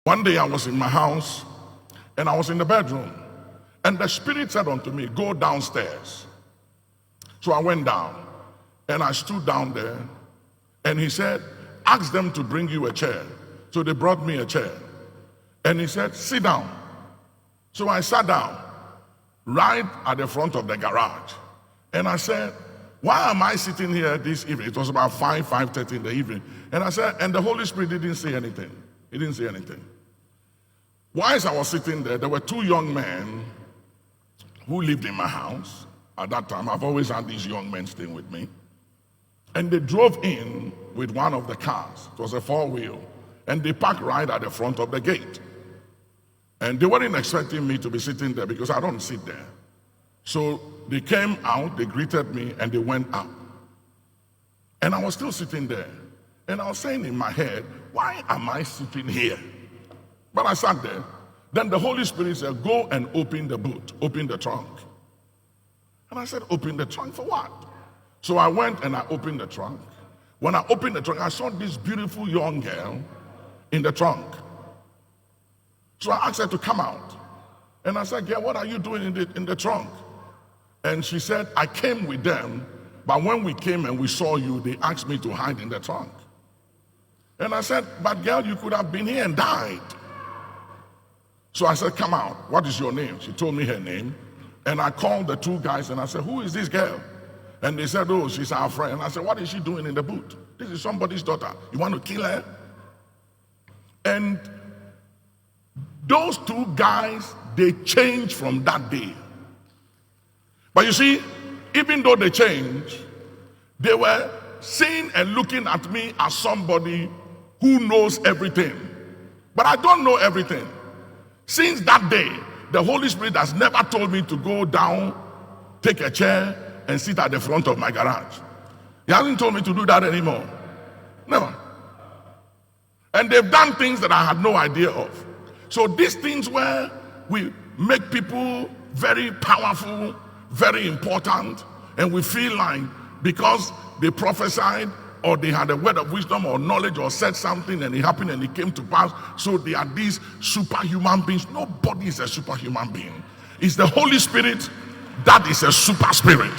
One day I was in my house, and I was in the bedroom, and the Spirit said unto me, go downstairs. So I went down, and I stood down there, and he said, ask them to bring you a chair. So they brought me a chair, and he said, sit down. So I sat down right at the front of the garage, and I said, why am I sitting here this evening? It was about 5:30 in the evening. And I said, and the Holy Spirit didn't say anything. He didn't say anything. Whilst I was sitting there, there were two young men who lived in my house. At that time, I've always had these young men staying with me. And they drove in with one of the cars. It was a 4-wheel. And they parked right at the front of the gate. And they weren't expecting me to be sitting there because I don't sit there. So they came out, they greeted me, and they went out. And I was still sitting there. And I was saying in my head, why am I sitting here? But I sat there. Then the Holy Spirit said, go and open the boot, open the trunk. And I said, open the trunk for what? So I went and I opened the trunk. When I opened the trunk, I saw this beautiful young girl in the trunk. So I asked her to come out. And I said, girl, what are you doing in the trunk? And she said, I came with them, but when we came and we saw you, they asked me to hide in the trunk. And I said, but girl, you could have been here and died. So I said, come out. What is your name? She told me her name. And I called the two guys and I said, who is this girl? And they said, oh, she's our friend. And I said, what is she doing in the boot? This is somebody's daughter. You want to kill her? And those two guys, they changed from that day. But you see, even though they changed, they were seeing and looking at me as somebody who knows everything. But I don't know everything. Since that day, the Holy Spirit has never told me to go down, take a chair, and sit at the front of my garage. He hasn't told me to do that anymore. Never. And they've done things that I had no idea of. So these things where we make people very powerful, very important, and we feel like because they prophesied or they had a word of wisdom or knowledge or said something and it happened and it came to pass, so they are these superhuman beings. Nobody is a superhuman being. It's the Holy Spirit that is a super spirit.